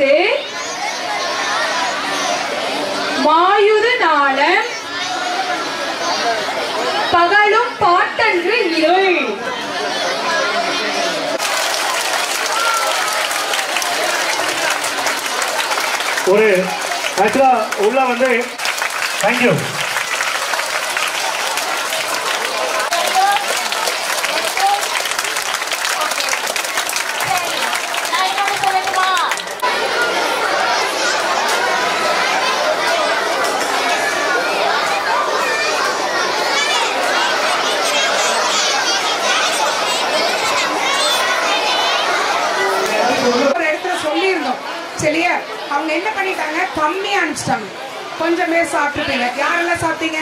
காத்து மாயுறு நாளம் பகலும் பாட்டன்று இருள். ஒரு ஆக்சுவலா உள்ள வந்து தேங்க்யூ. சரியா? அவங்க என்ன பண்ணிட்டாங்க, கம்மியா அனுப்பிச்சிட்டாங்க. கொஞ்சம் பேர் சாப்பிட்டுட்டீங்க. யாரெல்லாம் சாப்பிட்டீங்க?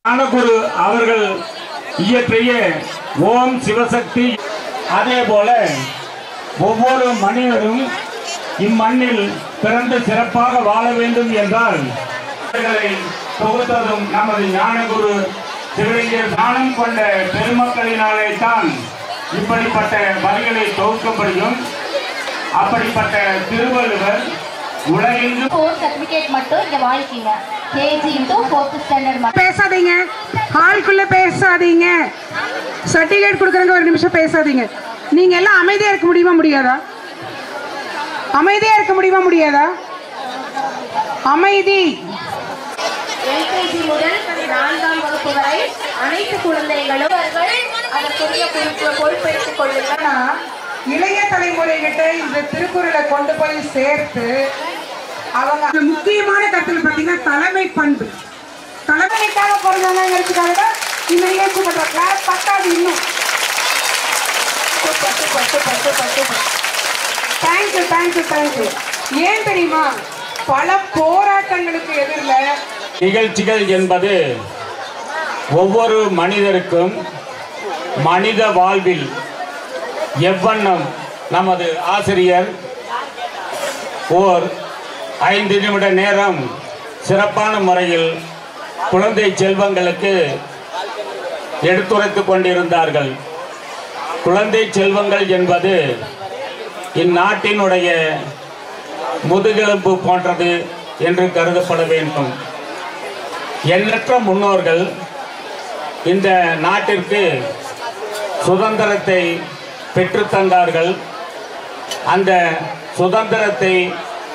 ஞானகுரு அவர்கள் இயற்றிய ஓம் சிவசக்தி. அதே போல ஒவ்வொரு மனிதரும் இம்மண்ணில் பிறந்து சிறப்பாக வாழ வேண்டும் என்றால் தொகுத்ததும் நமது ஞானகுரு சிவலிங்கர் ஞானம் கொண்ட பெருமக்களினாலே தான் இப்படிப்பட்ட வரிகளை தொகுக்க முடியும். அப்படிப்பட்ட திருவள்ளுவர் உலகெங்கும் 4 சர்டிபிகேட் மட்டும் இங்க வாங்கிக்கீங்க. கேஜி டு 4th ஸ்டாண்டர்ட் மட்டும். பேசாதீங்க, ஹால்குள்ள பேசாதீங்க. சர்டிபிகேட் கொடுக்குறவங்க ஒரு நிமிஷம் பேசாதீங்க. நீங்க எல்லாம் அமைதியா இருக்க முடியுமா முடியாதா? அமைதியா இருக்க முடியுமா முடியாதா? அமைதி. எல்கேஜி முதல் 4ஆம் வகுப்பு வரை அனைத்து குழந்தைகளும் அதற்குரிய பொறுப்பெடுத்துக் கொள்ளுங்கன்னா இளைய தலைமுறைகிட்ட இந்த திருக்குறளை கொண்டு போய் சேர்த்து அவங்க முக்கியமான கருத்துல பாத்தீங்கன்னா தலைமை பண்பு. தலைமைக்காக பிறந்தவங்கிறதுக்காக இந்த நிகழ்ச்சி பண்ற கிளாஸ் பத்தாது. இன்னும் தேங்க்யூ தேங்க்யூ தேங்க்யூ. ஏன் தெரியுமா, பல போராட்டங்களுக்கு எதிரில் நிகழ்ச்சிகள் என்பது ஒவ்வொரு மனிதருக்கும் மனித வாழ்வில் எவ்வண்ணம் நமது ஆசிரியர் ஓர் 5 நிமிட நேரம் சிறப்பான முறையில் குழந்தை செல்வங்களுக்கு எடுத்துரைத்துக் கொண்டிருந்தார்கள். குழந்தை செல்வங்கள் என்பது இந்நாட்டினுடைய முதுகெலும்பு போன்றது என்று கருதப்பட வேண்டும். எண்ணற்ற முன்னோர்கள் இந்த நாட்டிற்கு சுதந்திரத்தை பெற்றுத்தந்தார்கள். அந்த சுதந்திரத்தை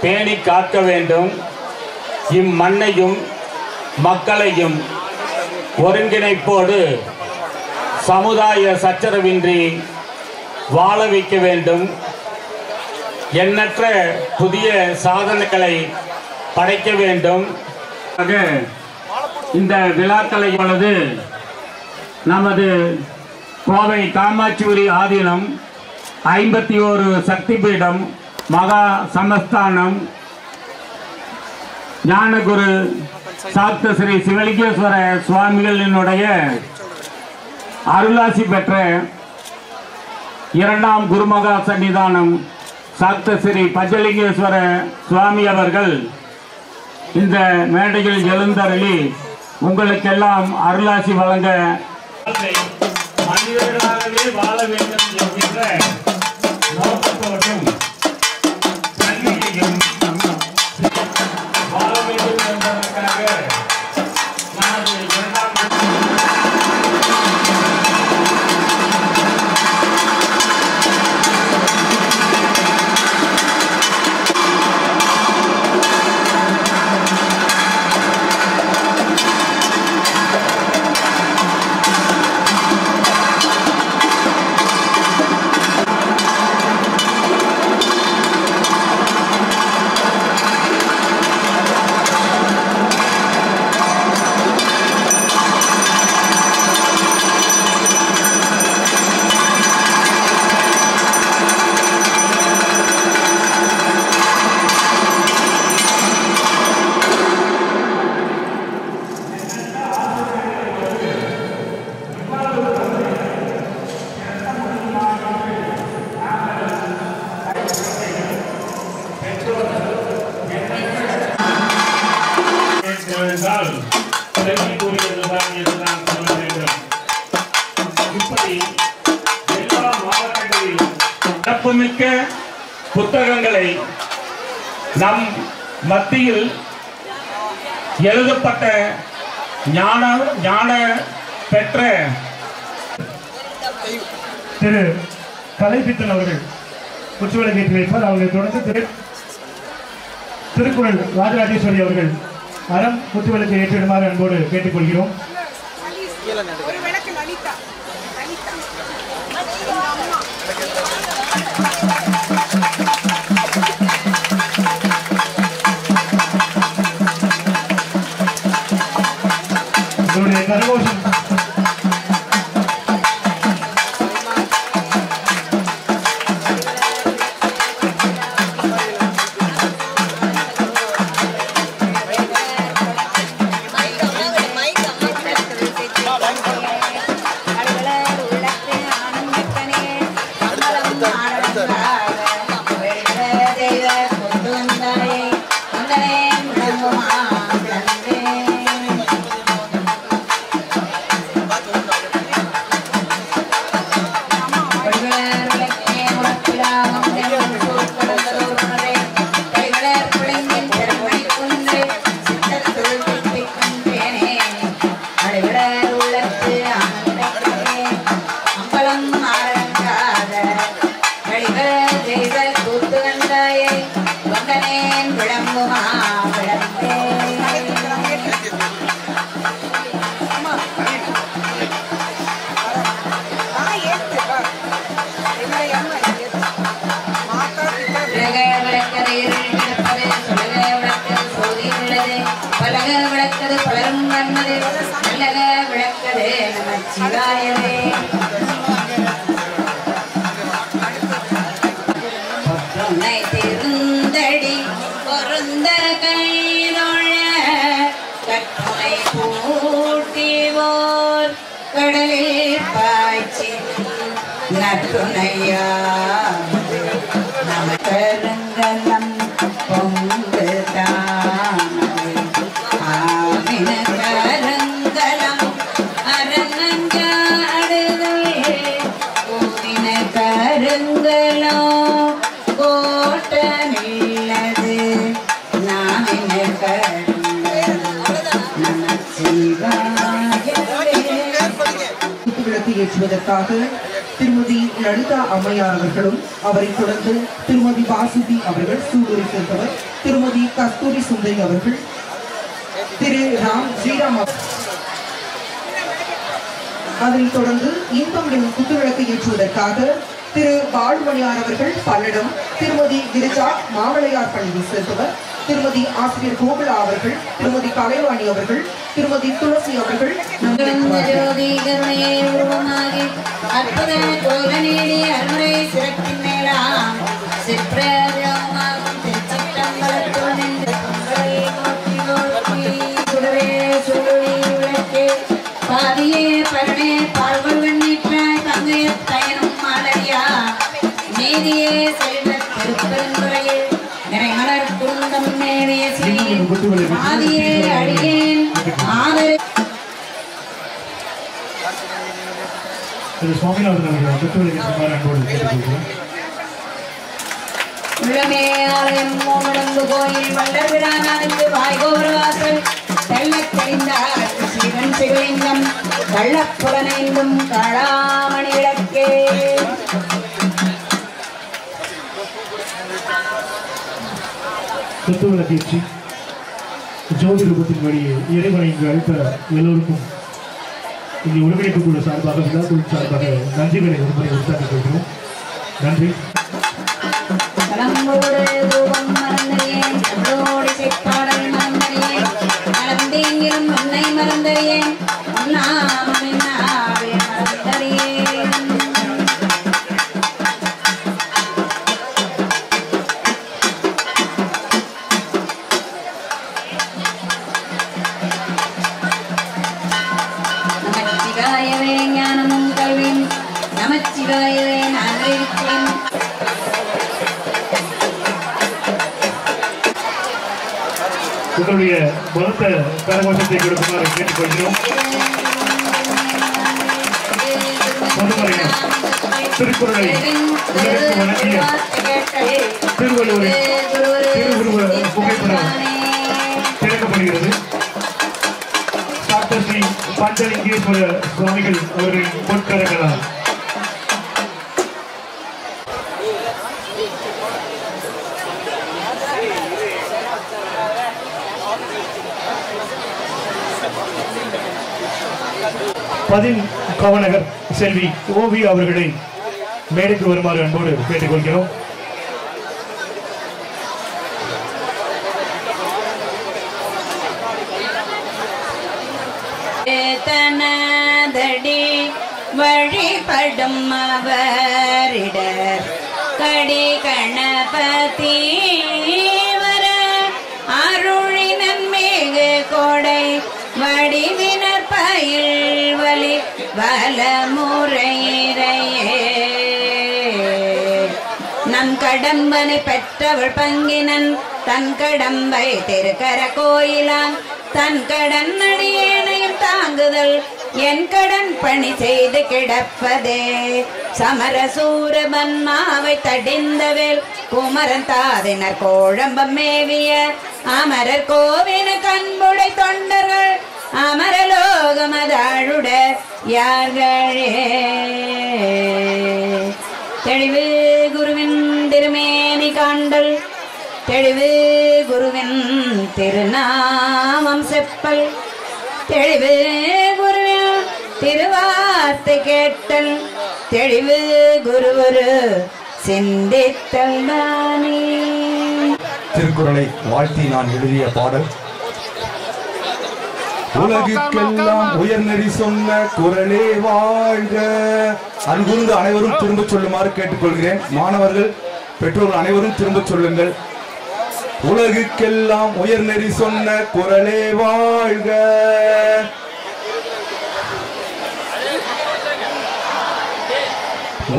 பேணி காக்க வேண்டும். இம்மண்ணையும் மக்களையும் ஒருங்கிணைப்போடு சமுதாய சச்சரவின்றி வாழ வைக்க வேண்டும். எண்ணற்ற புதிய சாதனைகளை படைக்க வேண்டும். இந்த விழாக்களை பொழுது நமது கோவை காமாட்சிபுரி ஆதீனம் 51 சக்தி பீடம் மகா சமஸ்தானம் ஞானகுரு சாக்த ஸ்ரீ சிவலிங்கேஸ்வர சுவாமிகளினுடைய அருளாசி பெற்ற 2ஆம் குருமகா சன்னிதானம் சாக்த ஸ்ரீ பஞ்சலிங்கேஸ்வர சுவாமி அவர்கள் இந்த மேடையில் எழுந்தருளி உங்களுக்கெல்லாம் அருளாசி வழங்க மனிதர்களாகவே வாழ வேண்டும் என்கின்ற நோக்கத்தோடும் கல்வியையும் வாழ வேண்டும் என்பதற்காக நமது 2ஆம் சிறப்புமிக்க புத்தகங்களை நம் மத்தியில் எழுதப்பட்ட ஞான பெற்ற திரு கலைப்பித்தன் அவர்கள் குத்துவிளக்கு ஏற்றி வைப்பார். அவர்களை தொடர்ந்து திருக்குறள் ராஜராஜேஸ்வரி அவர்கள் அறம் குத்துவிளக்கு ஏற்றிடுமாறு அன்போடு கேட்டுக்கொள்கிறோம். ஒரு விளக்கு லலிதா உங்களுடைய கரகோஷம் நமக்கருங்கலம் பொங்குதான் ஆவினகருங்கலம் அரங்கஞ்சாடுதல் பூவினகருங்கலோ கோட்டமில்லது விளக்கு ஏற்றுவதற்காக திருமதி லலிதா அம்மையார் அவர்களும் அவரைத் தொடர்ந்து திருமதி வாசுதி அவர்கள் சூலூரை சேர்ந்தவர், திருமதி கஸ்தூரி சுந்தரி அவர்கள், திரு ஸ்ரீராம் அதனைத் தொடர்ந்து இன்பம் எனும் குத்துவிளக்கு ஏற்றுவதற்காக திரு வாழ்மணியார் அவர்கள் பல்லடம், திருமதி கிரிஜா மாவளையார் பள்ளியை சேர்ந்தவர், திருமதி ஆசிரியர் கோகுலா அவர்கள், திருமதி கலைவாணி அவர்கள், திருமதி துளசி அவர்கள் அற்புத கோல நீடி அருமுறை சிறப்பின் மேலாம் சிற்றமாகும் திருச்சிற்றம்பலத்துடன் பாதியே பரணே பால்வல் வெண்ணீற்றாய் தங்கைய பயனும் மாலரியா நீதியே செல்வ திருப்பெருந்துறையில் நிறைமலர் குருந்தம் மேலே ஆதியே அடியேன் ஆதரவு உள்ளமே ஆலயம் மூவடங்கு கோயில் வல்லர் விழானது வாய்கோர வாசல் தெள்ளத் தெரிந்தார் சிவன் சிவலிங்கம் கள்ளப்புலனைந்தும் காளாமணி விளக்கே குத்துவிளக்கேற்றி ஜோதி ரூபத்தின் வழியே இறைவனை இங்கு அழைத்த எல்லோருக்கும் இங்கே ஒருங்கிணைப்புக்குள்ள சார்பாக விழாக்குழு சார்பாக நன்றிகளை ஒருமுறை உற்சாகப் கொள்கிறோம். நன்றி. தூபம் மறந்தறியேன் தமிழோடு செப்பாடல் மறந்தறியேன் நலந்தேங்கிலும் உன்னை மறந்தறியேன் உன்னாமே மறந்தறியேன் நமச்சிவாயவே ஞானமும் கல்வியும் நமச்சிவாயவே நான் இருக்கிறேன். உங்களுடைய பலத்த கரகோஷத்தை கொடுக்குமாறு கேட்டுக்கொள்கிறோம். பொதுமறையினர் திருக்குறளை உலகிற்கு வழங்கிய திருவள்ளுவரின் திருவுருவ புகைப்படம் திறக்கப்படுகிறது. டாக்டர் ஸ்ரீ பஞ்சலிங்கேஸ்வர சுவாமிகள் அவர்களின் பொற்கரங்களால் பதின் கவனகர் செல்வி ஓவி அவர்களை மேடைக்கு வருமாறு அன்போடு கேட்டுக்கொள்கிறோம். தனதடி வழிபடும் அவரிடர் கடி கணபதி வர அருளினன் மிகு கொடை வடிவினர் பயில் வலி வலமுறையிறையே நம் கடம்பனை பெற்றவள் பங்கினன் தன் கடம்பை திருக்கர கோயிலான் தன் கடன் அடியேனையும் தாங்குதல் என் கடன் பணி செய்து கிடப்பதே சமரசூரபன்மாவை தடிந்தவேல் குமரன் தாதினர் கோழம்பம் மேவிய அமரர் கோவின கண்புடை தொண்டர்கள் அமரலோகமதாழுட யார்களே தெளிவு குருவின் திருமேனி காண்டல் தெளிவு குருவின் திருநாமம் செப்பல் தெளிவு குருவின் திருவார்த்தை கேட்டல் தெளிவு குருவரு சிந்தித்தல் தானே. திருக்குறளை வாழ்த்தி நான் எழுதிய பாடல். உலகுக்கெல்லாம் உயர்நெறி சொன்ன குறளே வாழ்க. அன்புந்து அனைவரும் திரும்ப சொல்லுமாறு கேட்டுக்கொள்கிறேன். மாணவர்கள் பெற்றோர்கள் அனைவரும் திரும்ப சொல்லுங்கள். உலகுக்கெல்லாம் உயர்நெறி சொன்ன குறளே வாழ்க.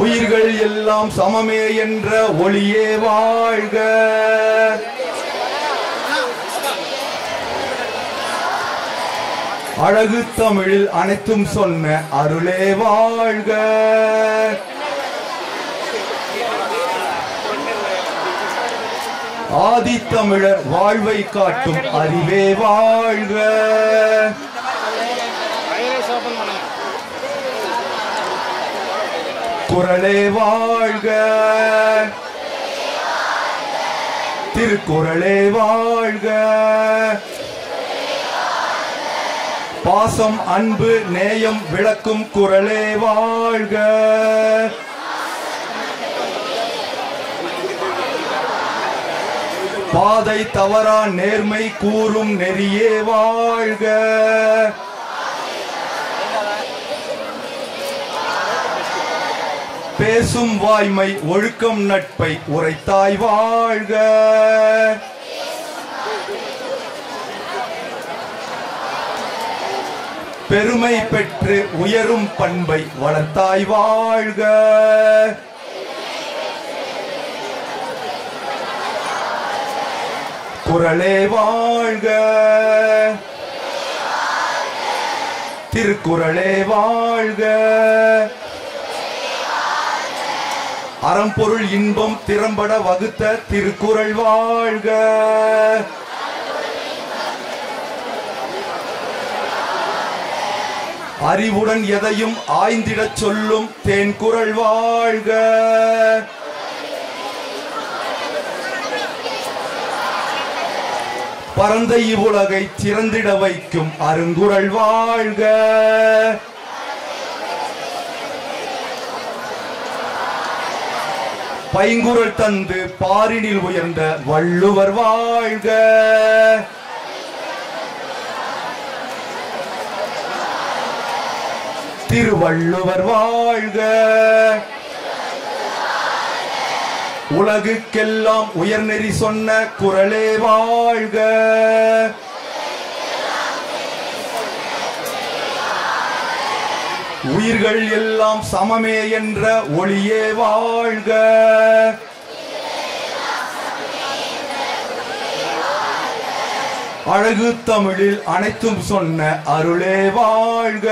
உயிர்கள் எல்லாம் சமமே என்ற ஒளியே வாழ்க. அழகு தமிழில் அனைத்தும் சொன்ன அருளே வாழ்க. ஆதித்தமிழர் வாழ்வை காட்டும் அறிவே வாழ்க. குறளே வாழ்க. திருக்குறளே வாழ்க. பாசம் அன்பு நேயம் விளக்கும் குறளே வாழ்க. பாதை தவறா நேர்மை கூறும் நெறியே வாழ்க. பேசும் வாய்மை ஒழுக்கம் நட்பை உரைத்தாய் வாழ்க. பெருமை பெற்று உயரும் பண்பை வளர்த்தாய் வாழ்க. குறளே வாழ்க. திருக்குறளே வாழ்க. அறம்பொருள் இன்பம் திறம்பட வகுத்த திருக்குறள் வாழ்க. அறிவுடன் எதையும் ஆய்ந்திடச் சொல்லும் தேன்குறள் வாழ்க. பரந்த இவ்வுலகை சிறந்திட வைக்கும் அருங்குறள் வாழ்க. பைங்குறள் தந்து பாரினில் உயர்ந்த வள்ளுவர் வாழ்க. திருவள்ளுவர் வாழ்க. உலகுக்கெல்லாம் உயர்நெறி சொன்ன குறளே வாழ்க. உயிர்கள் எல்லாம் சமமே என்ற ஒளியே வாழ்க. அழகு தமிழில் அனைத்தும் சொன்ன அருளே வாழ்க.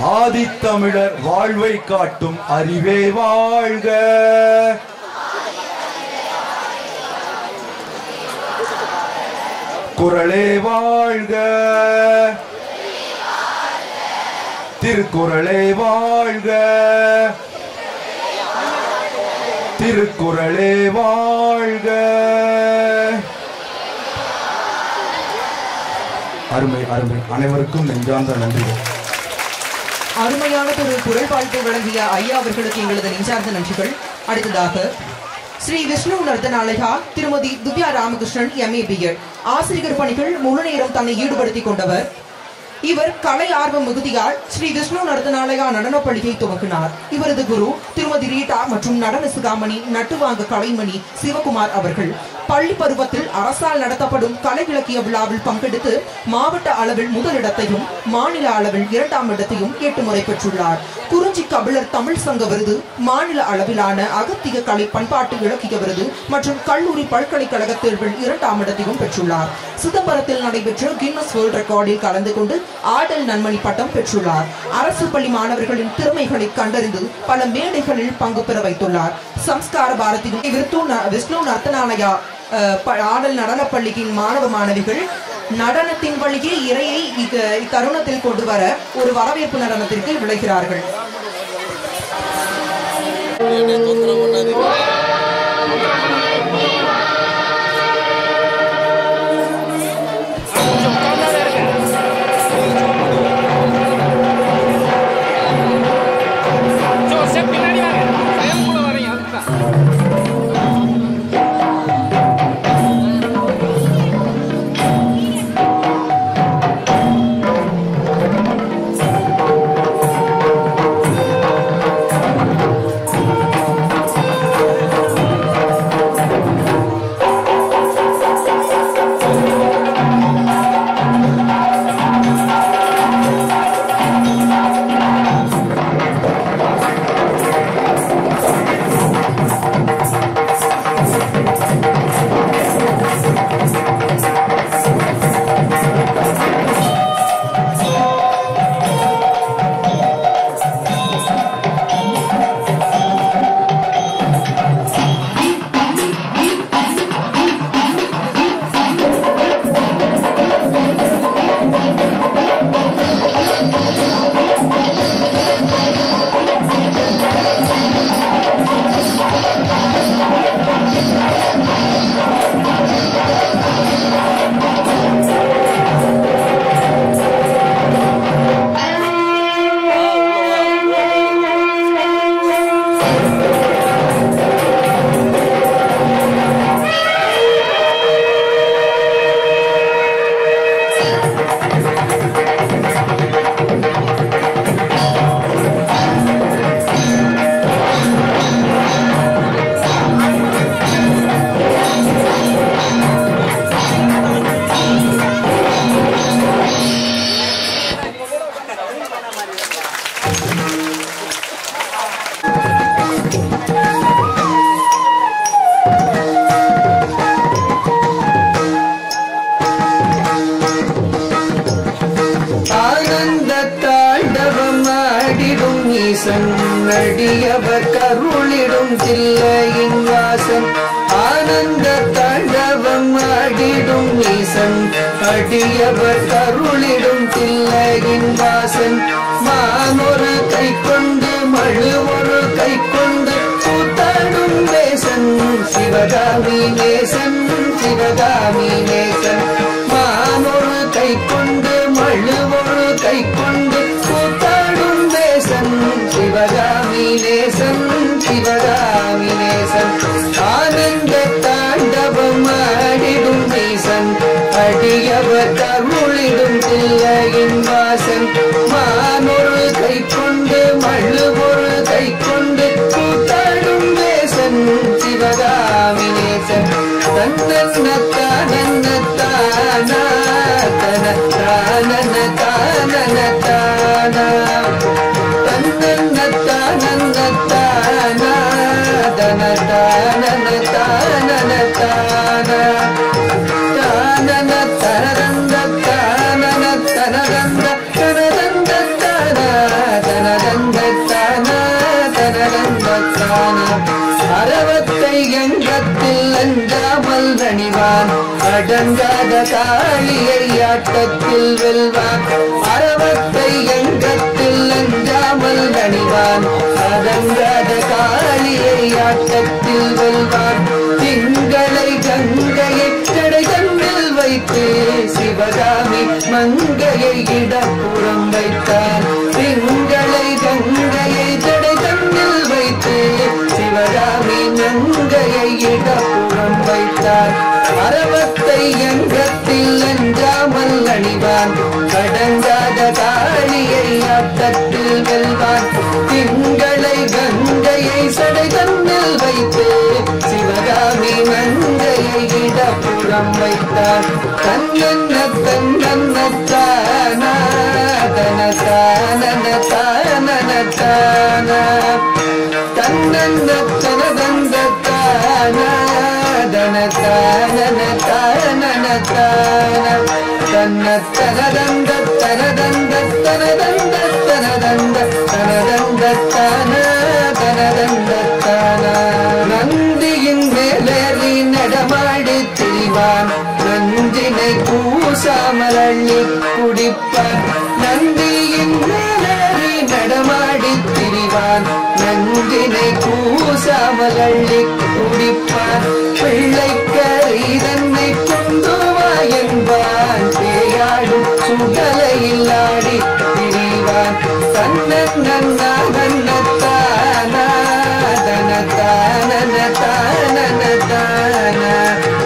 ஆதித்தமிழர் வாழ்வை காட்டும் அறிவே வாழ்க. குறளே வாழ்க. திருக்குறளே வாழ்க. திருக்குறளே வாழ்க. அருமை அருமை. அனைவருக்கும் நெஞ்சார்ந்த நன்றிகள். அருமையான ஒரு குரல் வாழ்க்கை வழங்கிய ஐயா அவர்களுக்கு எங்களது நெஞ்சார்ந்த நன்றிகள். அடுத்ததாக ஸ்ரீ விஷ்ணு நர்த்தனாலயா திருமதி திவ்யா ராமகிருஷ்ணன் MA BEd ஆசிரியர் பணிகள் முழு நேரம் தன்னை ஈடுபடுத்திக் கொண்டவர். இவர் கலை ஆர்வம் மிகுதியால் ஸ்ரீ விஷ்ணு நர்த்தனாலயா நடன பள்ளியை துவக்கினார். இவரது குரு திருமதி ரீட்டா மற்றும் நடன சிகாமணி நட்டுவாங்க கலைமணி சிவகுமார் அவர்கள். பள்ளி பருவத்தில் அரசால் நடத்தப்படும் கலை இலக்கிய விழாவில் பங்கெடுத்து மாவட்ட அளவில் முதலிடத்தையும் மாநில அளவில் 2ஆம் இடத்தையும் 8 முறை பெற்றுள்ளார். குறிஞ்சி கபிலர் தமிழ் சங்க விருது, மாநில அளவிலான அகத்திய கலை பண்பாட்டு இலக்கிய விருது மற்றும் கல்லூரி பல்கலைக்கழக தேர்வில் 2ஆம் இடத்தையும் பெற்றுள்ளார். சிதம்பரத்தில் நடைபெற்ற கின்னஸ் வேர்ல்ட் ரெக்கார்டில் கலந்து கொண்டு ஆடல் நன்மணி பட்டம் பெற்றுள்ளார். அரசு பள்ளி மாணவர்களின் திறமைகளை கண்டறிந்து பல மேடைகளில் பங்கு பெற வைத்துள்ளார். சம்ஸ்கார பாரதியின் விஷ்ணு நர்த்தனாலயா ஆடல் நடன பள்ளியின் மாணவ மாணவிகள் நடனத்தின் வழியே இறையை இத்தருணத்தில் கொண்டு வர ஒரு வரவேற்பு நடனத்திற்கு விளைகிறார்கள். அடியவர் கருளிடும் தில்லையின் வாசன் ஆனந்த தாண்டவம் ஆடிடும் ஈசன் அடியவர் கருளிடும் தில்லையின் வாசன் மானொரு கை கொண்டு மழு ஒரு கை கொண்டு கூத்தாடும் நேசன் சிவகாமி நேசன் சிவகாமி நேசன் மானொரு கை கொண்டு மழு ஒரு கை கொண்டு கூத்தாடும் நேசன் சிவகாமி நேசன் சிவகாமி நேசன் ஆனந்த தாண்டவம் ஆடிடும் நேசன் அடியவர் கருளிடும் தில்லையின் வாசன் மானொரு கை கொண்டு மழு ஒரு கை கொண்டு கூத்தாடும் நேசன் சிவகாமி நேசன் தன்னன்ன தானன்ன தானா தன தானன தானன தானா தன்னன்ன தானன்ன தானா தன தானன தானன தானா தானன தனரந்த தானன தனரந்த தனரந்த தானா எங்கத்தில் அஞ்சாமல் அணிவான் அடங்காத காளியை ஆட்டத்தில் வெல்வான் அரவத்தை எங்கத்தில் அஞ்சாமல் அணிவான் அடங்காத காளியை ஆட்டத்தில் வெல்வான் திங்களை கங்கையை கடை தன்னில் வைத்து சிவகாமி மங்கையை இடப்புறம் வைத்தார் திங்களை கங்கையை கடை தன்னில் வைத்து சிவகாமி மங்கையை இடப்புறம் வைத்தார் அரவத்தை எங்கத்தில் அஞ்சாமல் அணிவான் கடங்காத காளியை ஆட்டத்தில் வெல்வான் திங்களை கங்கையை சடை தன்னில் வைத்து சிவகாமி மங்கையை இடப்புறம் வைத்தார் தன்னன்ன தன்னன்ன தானா தன தானன தானன தானா தன்னன்ன தனதந்த தானா தன தானன தானன தானா தன்ன தனதந்த தனதந்த தனதந்த தனதந்த தனதந்த தானா தனதந்த தானா நந்தியின் மேலேறி நடமாடி திரிவான் நந்தினை பூசாமல் அள்ளி குடிப்பான் நந்தியின் மேலேறி நடமாடி திரிவான் நந்தினை பூசாமல் அள்ளி குடிப்பான் பிள்ளைக்கரை தன்னை கொண்டு வா என்பான் பேயாடும் சுடலையில் ஆடி திரிவான் தன்னன் நன்னா நன்னத்தானா தனத்தான தானன தானா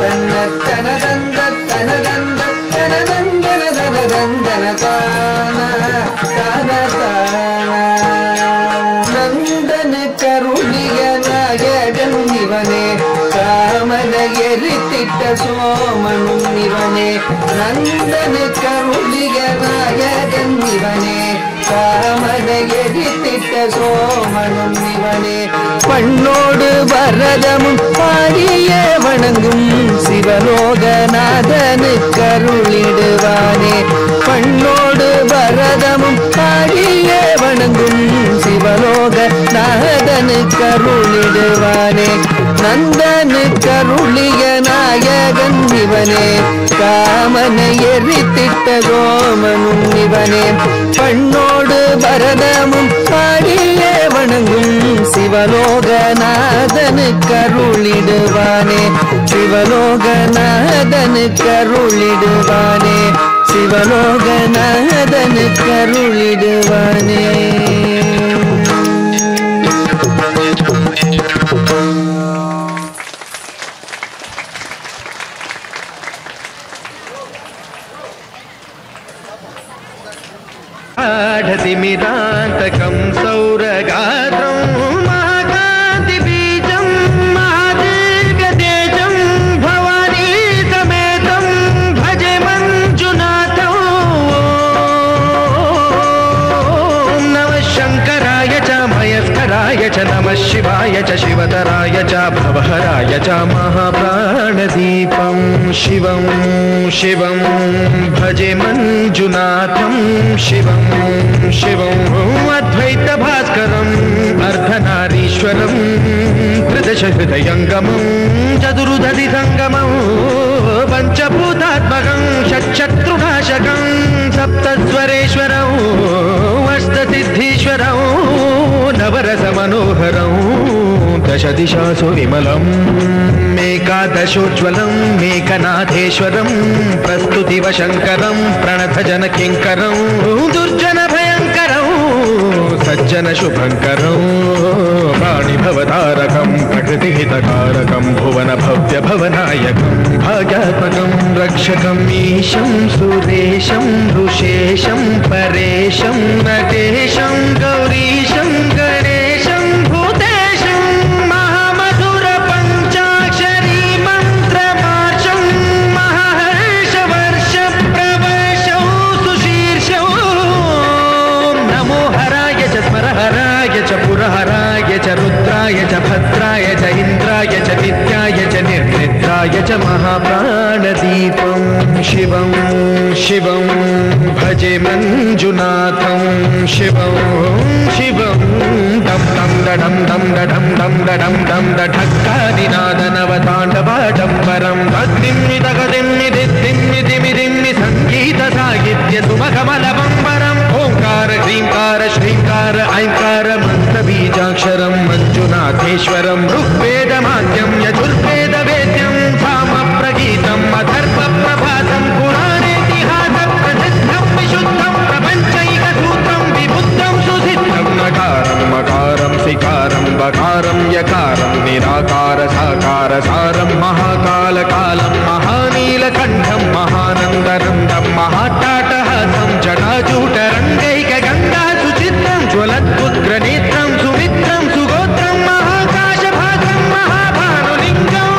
தன்ன தனதந்த தனதந்த தனதந்தன தனதந்தன தானா தான தானா நந்தன கருணிய நாயகன் இவனே காமன எரித்திட்ட சோமனும் இவனே நந்தன கருணிய நாயகன் இவனே காமன எரித்திட்ட சோமனும் இவனே பண்ணோடு பரதமும் பாடிய வணங்கும் சிவலோகநாதனு கருளிடுவானே பண்ணோடு பரதமும் பாடிய வணங்கும் சிவலோகநாதனு கருளிடுவானே நந்தனு கருளிய நாயகன் இவனே காமனை எரித்திட்ட சோமனும் இவனே பண்ணோடு பரதமும் பாடிய வணங்கும் சிவலோகநாதனு கருளிடுவானே சிவலோகநாதனு கருளிடுவானே சிவலோகநாதனு கருளிடுவானே आढतिमिरान्तकं सौरगात्रं महाकान्तिबीजं महादीर्घतेजं भवानी समेतं भजे मञ्जुनाथं ॐ नमः शङ्कराय च मयस्कराय च नमः शिवाय च शिवतराय च भवहराय च महाप्राणदीपं शिवं शिवं भजे मञ्जुनाथं शिवं शिवं अद्वैत भास्करम् अर्धनारीश्वरं त्रिदश हृदयङ्गमं चतुर्दधि संगमं पञ्चभूतात्मकं षट्शत्रुनाशकं सप्तस्वरेश्वरं अष्टसिद्धीश्वरं नवरसमनोहरं दशदिशासु विमलं मेकादशोज्ज्वलं मेकनाथेश्वरं प्रस्तुतिवशङ्करं प्रणतजनकिङ्करं दुर्जनभयङ्करं सज्जनशुभङ्करं प्राणिभवतारकं प्रकृतिहितकारकं भुवनभव्यभवनायकं भाग्यात्मकं रक्षकम् ईशं सुरेशं ऋषेशं परेशं नटेशं गौरीशं गणेशं भूतेशं महामधुरपञ्चाक्षरी मन्त्रमार्षं महर्षवर्षप्रवर्षं सुशीर्षं नमो हराय च स्मरहराय च पुरहराय च रुद्राय च भद्राय च इन्द्राय च नित्याय च निर्निद्राय च महाप्राणदीपं शिवं शिवं भजे मञ्जुनाथं शिवं शिवं दं दं दडं दं दडं दं दडं दं दढक्कादिनाद दिम्मि दिम्मि दिमि दिम्मि संगीत साहित्य सुमकमल बंबरम ओंकार ह्रींकार श्रींकार ऐंकार मंत्र बीजाक्षरम मंजुनाथेश्वरम ऋग्वेद माध्यम यजुर्वेद वेद्यम साम प्रगीतम अथर्व प्रभातम पुराणेतिहास प्रसिद्धम विशुद्धम प्रपंचैक सूत्रम विबुद्धम सुसिद्धम नकारम मकारम सिकारम बकारम यकारम निराकार साकार सारम महाकाल कालम महानीलकंठम महानंदरंदम महाटाटहासम जटाजूटरंगैक गंगा सुचित्रम ज्वलद्उग्रनेत्रम सुमित्रम सुगोत्रम महाकाशभागम महाभानुलिंगम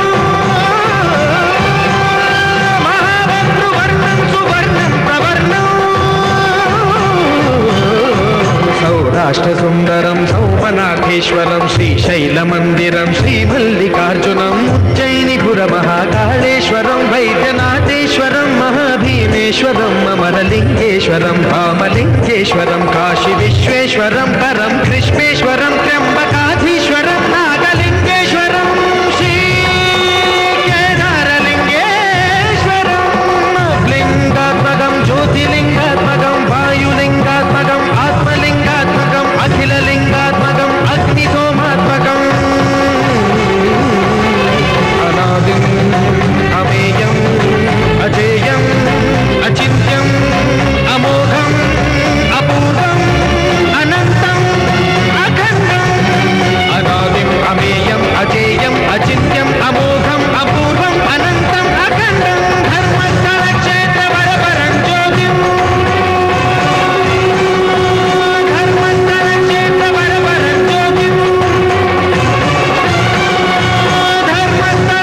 महावक्त्रवर्णं सुवर्णं प्रवर्णं सौराष्ट्रसुन्दरं सौमनाथेश्वरं श्रीशैलमन्दिरं श्रीमल्लिकार्जुनम् उज्जयिनीपुरमहाकालेश्वरं वैद्यनाथेश्वरं महाभीमेश्वरं अमरलिङ्गेश्वरं रामलिङ्गेश्वरं काशीविश्वेश्वरं परं कृष्णेश्वरं त्र्यम्बकाधीश्वरं नागलिङ्गेश्वरं श्रीकेदारलिङ्गेश्वरं लिङ्गात्मकं ज्योतिलिङ्गात्मकं वायुलिङ्गात्मकम् आत्मलिङ्गात्मकम् अखिललिङ्गात्मकम् अग्निसोमात्मकम् अनादिम् अमेयम् अजेयम् अचिन्त्यम् अमोघम् अपूर्वम् अनन्तम् अखण्डम् अनादिम् अमेयम् अजेयम् अचिन्त्यम् अमोघम् अपूर्वम् अनन्तम् अखण्डम् धर्मस्थलक्षेत्रवरपरं ज्योतिम् धर्मस्थलक्षेत्रवरपरं ज्योतिम्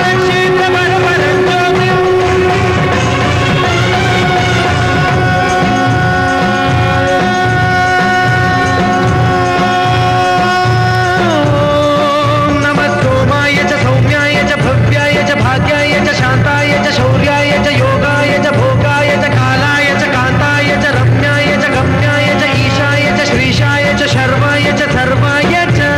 धर्मस्थलक्षेत्रवरपरं ज्योतिम् नमः सोमाय च सौम्याय च भव्याय च भाग्याय च शान्ताय च शौर्याय च योगाय च भोगाय च कालाय च कान्ताय च रम्याय च गम्याय च ईशाय च श्रीशाय च शर्वाय च सर्वाय च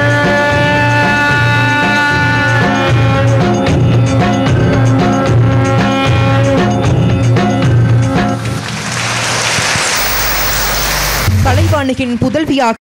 கலைவாணியின் புதல்வியாக